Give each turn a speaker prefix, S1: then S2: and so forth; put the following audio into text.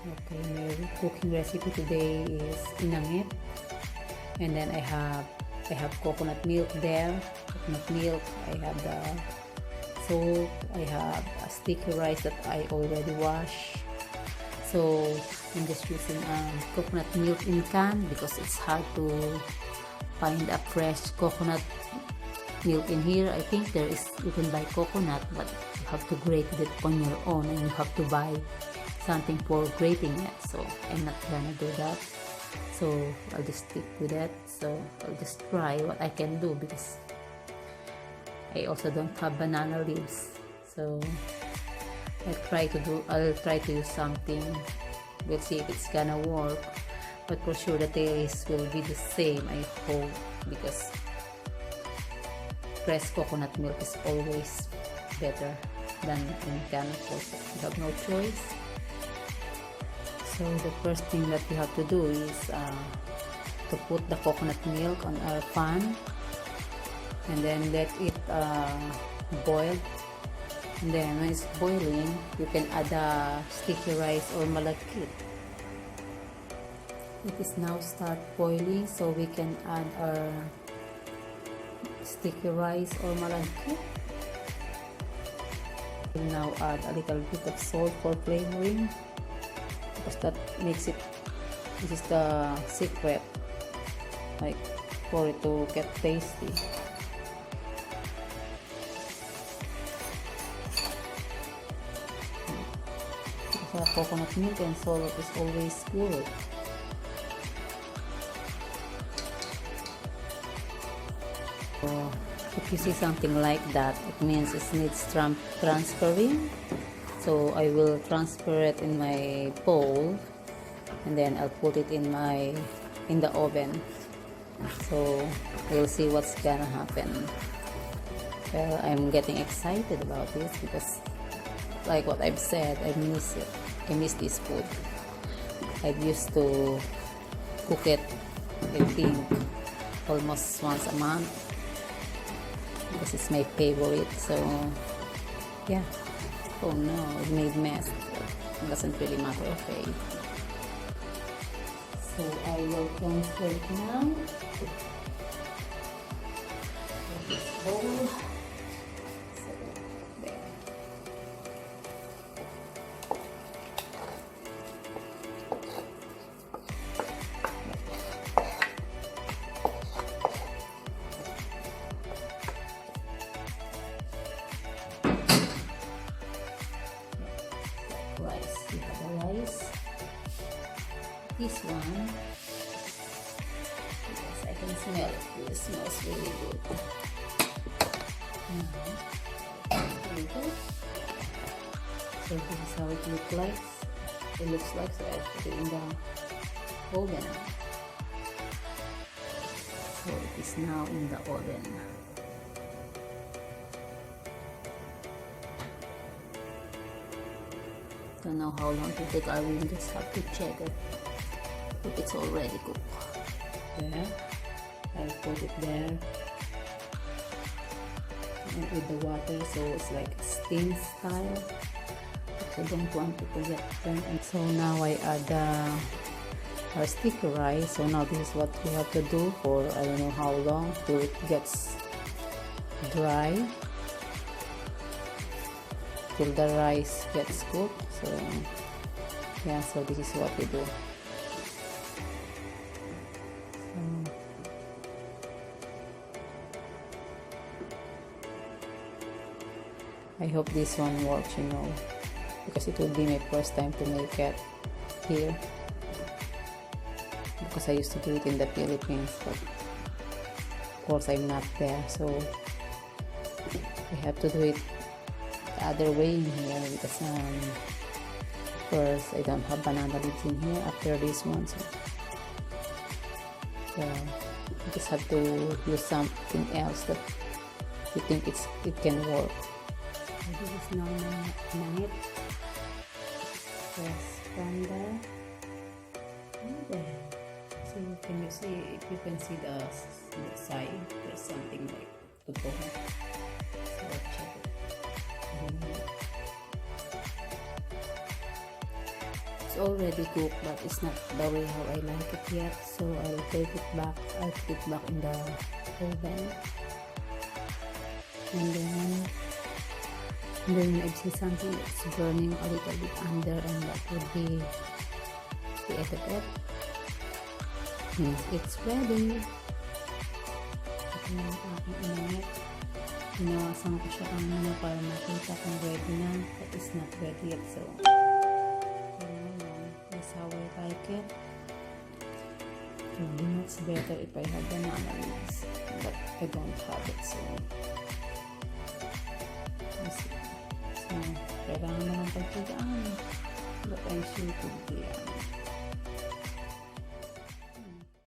S1: Okay, my cooking recipe today is inangit, and then I have coconut milk there. Coconut milk. I have the salt. I have a sticky rice that I already washed. So I'm just using coconut milk in can because it's hard to find a fresh coconut milk in here. I think you can buy coconut, but you have to grate it on your own, and you have to buy something for grating it. So I'm not gonna do that. So I'll just stick with that. So I'll just try what I can do because I also don't have banana leaves. So I'll try to use something. We'll see if it's gonna work. But for sure the taste will be the same, I hope, because fresh coconut milk is always better than in can. Of course, you have no choice. So the first thing that you have to do is to put the coconut milk on our pan, and then let it boil. And then when it's boiling, you can add sticky rice or malagkit. It is now start boiling, so we can add our sticky rice or malagkit. We'll now add a little bit of salt for flavoring, because that makes it, this is the secret, like for it to get tasty. The coconut milk and salt is always good. So if you see something like that, it means it needs transferring. So I will transfer it in my bowl, and then I'll put it in the oven. So we'll see what's gonna happen. Well, I'm getting excited about this because, like what I've said, I miss it. I miss this food. I used to cook it, I think, almost once a month because it's my favorite. So yeah. Oh no, it made mess. It doesn't really matter. Okay. So I will transfer it now. This bowl. So there. Rice. We have the rice. This one, yes, I can smell it. It smells really good. There we go. So this is how it looks like. So I put it in the oven. So it is now in the oven. Don't know how long it will take. I will just have to check it if it's already cooked. There, I'll put it there, and with the water, so it's like steam style. I don't want it to get burnt. And so now I add our sticky rice. So now this is what we have to do for I don't know how long till it gets dry, till the rice gets cooked. So yeah, so this is what we do. I hope this one works, because it will be my first time to make it here, because I used to do it in the Philippines, but of course I'm not there, so I have to do it the other way in here, because first I don't have banana leaves in here after this one, so I just have to use something else that you think it can work. This is now Inangit. Yes, from there. And then, so can you see, if you can see the side, there's something like to go. So I'll check it. So already cooked, but it's not the way how I like it yet. So I'll take it back. I'll put it back in the oven. And then I see something that's burning a little bit under, and that would be the etiquette. Means it's ready. Ito na ang aking inangit. Hinawasan ko siya kanina para makita kung ready na. But it's not ready yet, so that's how I like it. It would be much better if I had banana leaves, but I don't have it, so kailangan naman pagtigaan, but I'm sure it will be